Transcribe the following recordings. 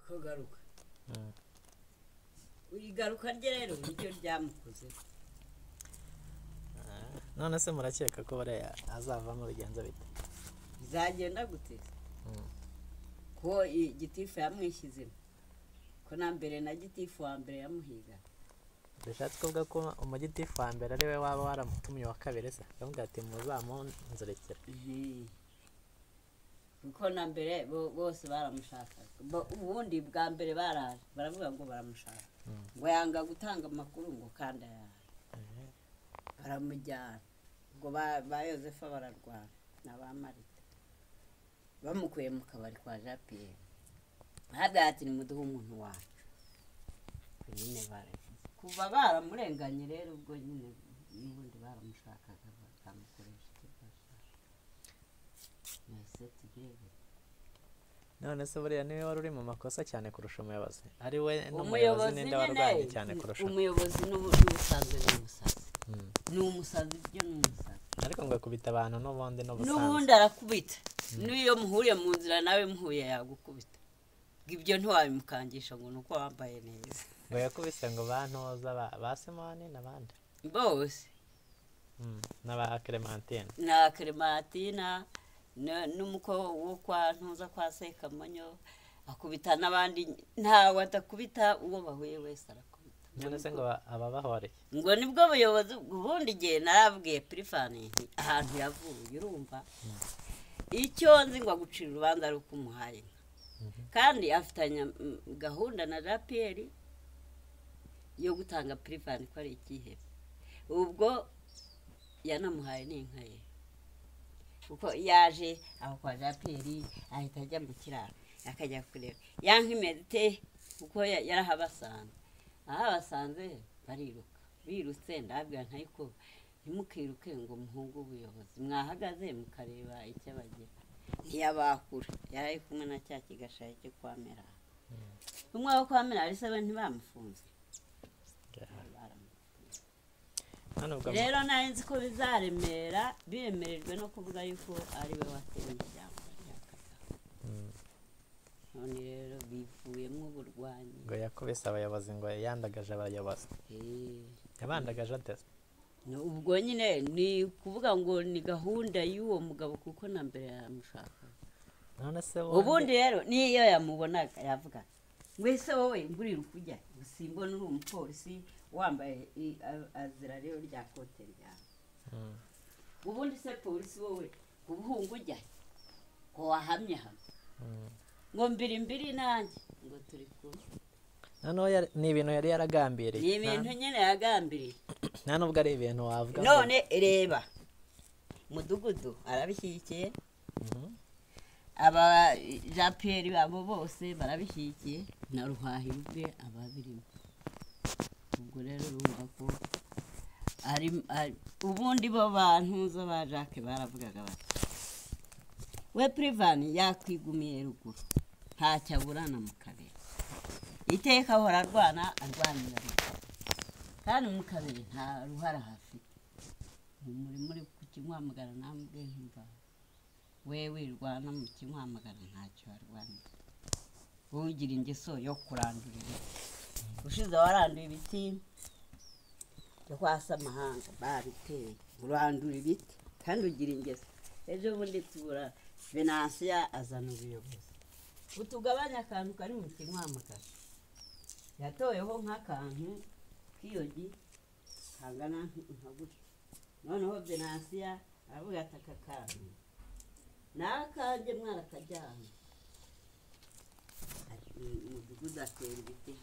kagaruka igaruka rye rero nicyo ryamukoze. none se murakeka ko bariya azavamo bigenza bite? bizagenda gute ko igitifu yamwishyizemo ko na mbere na gitifu wa mbere yamuhiga? bishatse kuvuga ko umugitifu wa mbere ari we waba waramutumye wa kabiri se akamubwira ati muzamunzerekere. kuko na mbere bose baramushakaga, ubundi bwa mbere baraje baravuga ngo baramushaka ngo yanga gutanga amakuru ngo kandi ayaje baramujyana ngo ba Yosefa bararwana na ba Marita bamukuye mu kabari kwa Jean Pierre bahabwa ati nimuduhe umuntu wacu nyine kuva baramurenganye rero ubwo nyine n'ubundi baramushakaga bakamukoresha icyo bashaka. none se buriya niwe wari uri mu makosa cyane kurusha umuyobozi? ari we n'umuyobozi ninde warwanye cyane kurusha? umuyobozi n'ubusanzwe n'umusazi ni umusazi byo ni umusazi, ariko ngo akubita abantu n'ubundi arakubita n'iyo muhuriye mu nzira nawe muhuye yagukubita, ibyo ntiwabimukangisha ngo nuko wambaye neza. ngo yakubise ngo bantoza ba Simoni n'abandi bose n'aba Clementine na Clementina n'umuko wo kwa ntuza kwa Sekamonyo akubita n'abandi, ntawe adakubita uwo bahuye wese arakubita. none se ngo ababahore ngo nibwo buyobozi ubundi gihe narabwiye Pirifani ahantu yavuye urumva icyo nzi ngo agucira urubanza ari uko umuhaye kandi afitanye gahunda na Jean Pierre yo gutanga Pirifani ko ari ikihebe, ubwo yanamuhaye n'inka ye kuko yaje aho kwa Jean Pierre ahita ajya mu kiraro akajya kureba yanka imeze kuko yarahabasanze ahabasanze bariruka birutse ndabwira ntayiko ntimukiruke ngo muhungu ubuyobozi mwahagaze mukareba icyo bagira ntiyabakura yari kumwe na cya kigashaye cyo kwamera umwe wo kwamera ari se ntibamufunze rero nari nzi ko bizaremera biremerejwe no kuvuga yuko ari we wateye ishyamba none rero bivuyemo uburwanyi ngo yakubise abayobozi ngo yandagaje abayobozi yabandagaje ateze ubwo nyine ni kuvuga ngo ni gahunda y'uwo mugabo kuko na mbere yamushaka. none se ubundi rero niyo yamubonaga yavuga ngo ese wowe ngurira ukujya gusimbona uri umupolisi wambaye azira rero rya kote ryawe ubundi se polisi wowe ubuhungu ujya ko wahamye hamwe ngo mbiri nanjye ngo turi kumwe. noneho ni ibintu yari yaragambiriye, ni ibintu nyine yagambiriye nta nubwo ari ibintu wavuga none reba mudugudu arabishyigikiye aba Jean Pierre babo bose barabishyigikiye na Ruhahira ubwe ababirimo. ubwo rero urumva ko ari ubundi bo bantu zo ba Jacques baravugaga bati we Pirifani yakwigumiye ruguru ntacyo aburana mu kabiri iteka ahora arwanira kandi mu kabiri nta ruhara hafite muri ku Kinkwamagana namubwe ntumva we wirwana mu Kinkwamagana ntacyo warwanira ugira ingeso yo kurandura ibiti ushize waranduye ibiti byo kwasa amahanga babiteye urandura ibiti kandi ugira ingeso. ejo bundi tubura Venansia azana ubuyobozi utugabanya akantu kari mu Kinkwamagana yatoyeho nk'akantu k'iyogi kangana nka gutya noneho Venansia aravuga ati aka kantu n'akanjye mwarakajyana umudugudu atera ibiti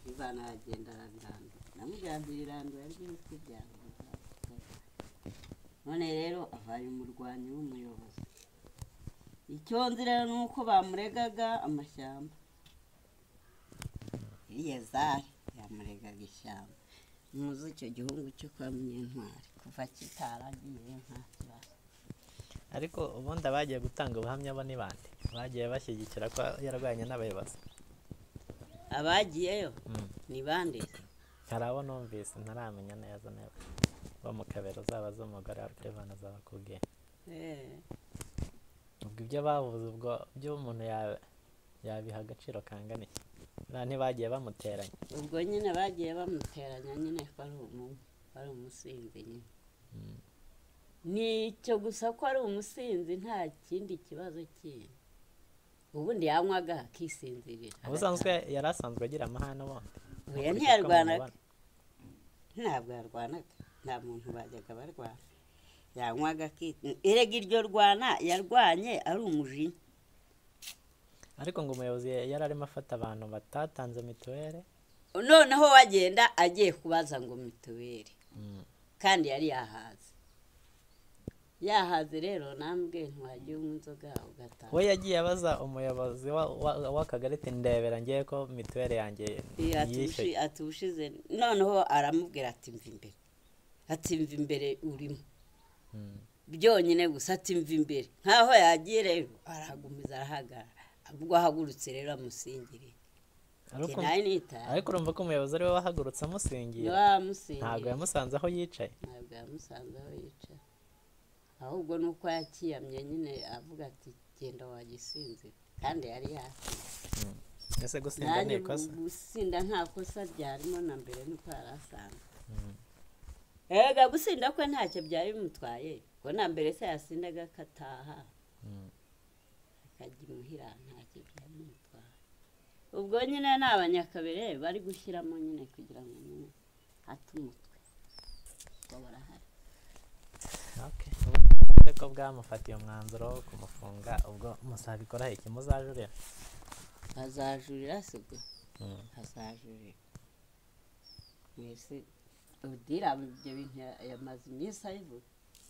Ivana aragenda arabirandura namugambira irandura ry'ibiti byawe none rero abaye umurwanyi w'umuyobozi. icyo nzi rero ni uko bamuregaga amashyamba Eliyezari yamuregaga ishyamba muzi icyo gihungu cyo kwa Munyentwari kuva kitaragiye nta kibazo. ariko ubundi abagiye gutanga ubuhamya bo ni bande bagiye bashyigikira ko yarwanye n'abayobozi? abagiyeyo ni bande? hari abo numvise ntaramenya neza bo mu kabero zaba z'umugore wa Pirifani zabakubwiye ubwo ibyo bavuze ubwo byo umuntu yabiha agaciro kangana iki buriya ntibagiye bamuteranya ubwo nyine bagiye bamuteranya nyine ko ari umusinzi nyine nicyo gusa ko ari umusinzi nta kindi kibazo kindi ubundi yanywaga akisinzirira ubusanzwe yari asanzwe agira amahane ubundi oya ntiyarwanaga ntabwo yarwanaga nta muntu bajyaga barwana yanywaga erega iryo rwana yarwanye ari umujinya ariko ngo umuyobozi yari arimo afata abantu batatanze mituweli noneho wagenda agiye kubaza ngo mituweli kandi yari yahaze rero nambwe ntiwagiye unywa inzoga ugataha we yagiye abaza umuyobozi w'akagari ati ndebera ngiye ko mituweli yanjye yishyuye ati ushize noneho aramubwira ati mva imbere urimo byonyine gusa ati mva imbere nkaho yagiye rero aragumiza arahagarara ubwo ahagurutse rero amusingiriye ariko urumva ko umuyobozi ari we wahagurutse amusingira ntabwo yamusanze aho yicaye ahubwo nuko yakiyamye nyine avuga ati genda wagisinzira kandi yari yasinze ese gusinda ni ikosa gusinda nta kosa ryarimo na mbere nuko yari asanzwe ega gusinda kwe ntacyo byari bimutwaye ngo na mbere se yasindaga akataha akajya imuhira ntacyo byari bimutwaye ubwo nyine ni abanyakabere bari gushyiramo nyine kugira ngo nyine hate umutwe ngo barahari ko bwamufatiye umwanzuro wo kumufunga ubwo muzabikora iki muzajurira azajurira se ubwo azajurira mwese udira ibyo bintu yamaze iminsi ayivuga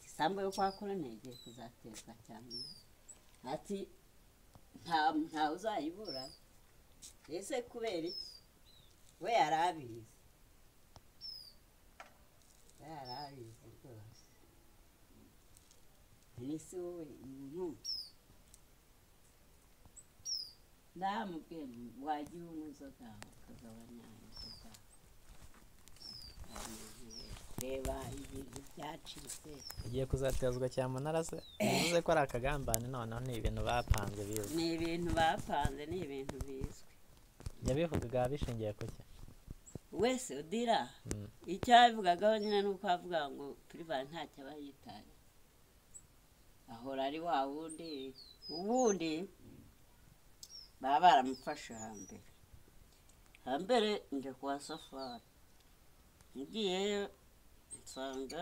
isambu yo kwa korona igiye kuzatezwa cyane ati nta uzayibura ese kubera iki we yarabizi rwose nisi wowe umuntu ndamubwiye wagiye unywa inzoga ukagabanya inzoga reba ibintu byacitse igiye kuzatezwa cyamunara se bivuze ko ari akagambane noneho ni ibintu bapanze bizwi ni ibintu bapanze ni ibintu bizwi yabivugaga bishingiye ku cye wese udira icyo yabivugagaho nyine ni uko avuga ngo purivani ntacyo aba yitaye ahora ari wa ubundi baba baramufashe hambere njya kwa safari ngiyeyo nsanga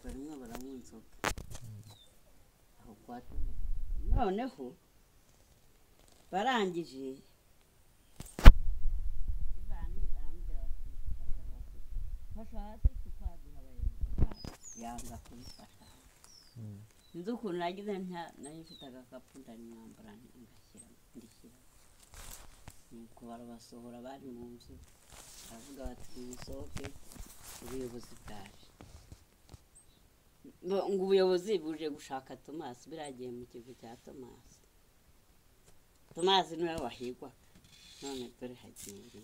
barimo baranywa inzoga aho kwa noneho barangije fasha hasi tukaduha abayobozi yanga kubifasha nzi ukuntu nagize nayo mfite agakapu ndanyambara ndishyira nuko barabasohora bari mu nzu baravuga bati musohoke ubuyobozi bwaje ngo ubuyobozi buje gushaka Tomasi biragiye mu kigo cya Tomasi niwe wahigwa none dore hagiye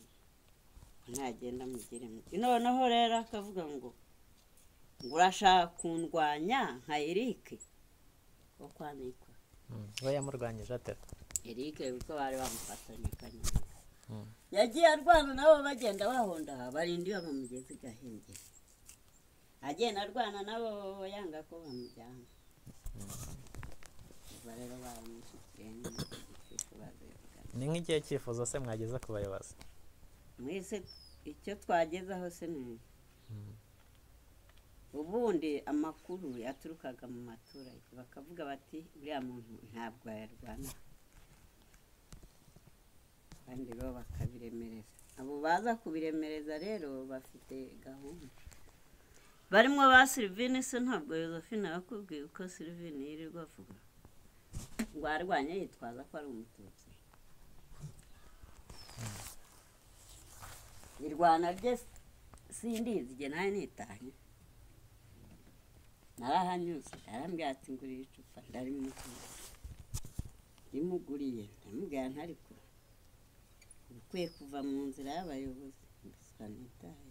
ntagenda mugire noneho rero akavuga ngo urashaka kundwanya nka Eric wo kwanikwa we yamurwanyije ate Eric kuko bari bamufatanye kanyuma yagiye arwana nabo bagenda bahonda barindi bamugeze gahengera agenda arwana nabo yanga ko bamujyana barero bamushikiye ni nk'igihe cyifuzo se mwageze ku bayobozi mwese icyo twagezaho se ni ubundi amakuru yaturukaga mu maturage bakavuga bati uriya muntu ntabwo yarwana kandi rero bakabiremereza abo baza kubiremereza rero bafite gahunda barimo ba Sylvine se ntabwo Josephine yakubwiye uko Sylvine yirirwa avuga ngo arwanye yitwaza ko ari umututsi irwana rye sindizi igihe nawe nitanye narahanyuze arambwira ati ngurira icupa rimuguriye ndamubwira ntari kure ukwiye kuva mu nzira y'abayobozi mbiswa nitaye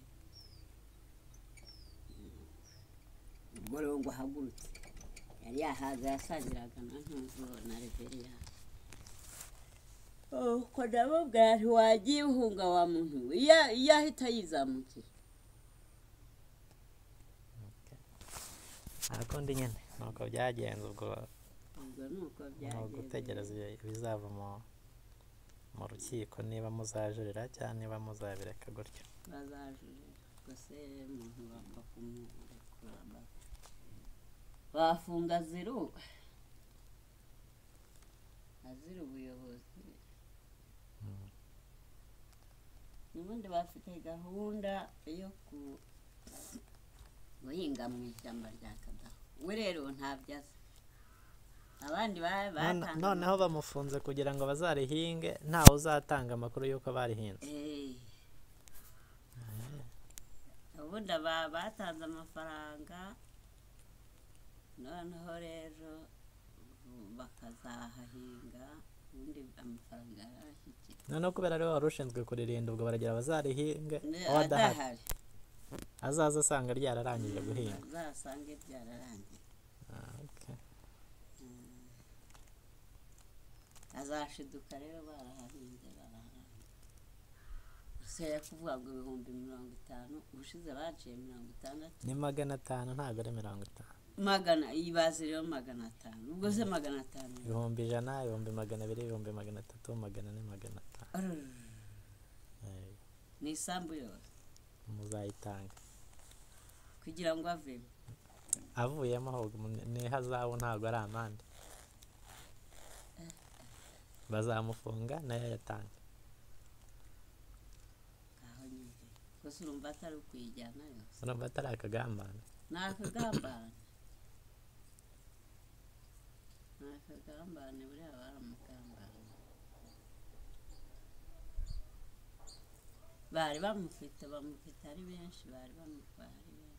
ubwo rero ngo ahagurutse yari yahaga yasangiraga na ntuzo na reveriya uko ndamubwira ntiwagiye uhunga wa muntu we iyo ahita yizamukira nta kundi nyine nuko byagenze ubwo ni uko ni byagenze ugutegereza ibizava mu rukiko niba muzajurira cyangwa niba muzabireka gutyo bazajurira gusa umuntu bapfa kumurekura bafunga azira ubuyobozi n'ubundi bafite gahunda yo guhinga mu ishyamba rya Kadaho we rero ntabyo azi abandi batanze noneho bamufunze kugira ngo bazarihinge ntawe uzatanga amakuru y'uko barihinze ubundi batanze amafaranga noneho rero bakazahahinga ubundi amafaranga yarashyikira noneho kubera ariwe wari ushinzwe kuririnda ubwo baragira bazarihinge adahari azaza asanga ryararangije guhinga azasange ryararangiye azashiduka rero barahahinze gusa kuvuga ngo 50,000 ubushize baciye 60. ni 500 ntabwo ari 50 magana ibaze rero 500 ubwo se 500 ibihumbi 100 ibihumbi 200 ibihumbi 300 500 ni isambu yose muzayitanga kugira ngo avemo avuyemo ahubwo ni hazabu ntabwo ari amande bazamufunga nayo yatanga aho nyine gusa urumva atari ukwijyana yose urumva atari akagambane ni akagambane buriya baramugambane bari bamufite ari benshi bari bamutwara ari benshi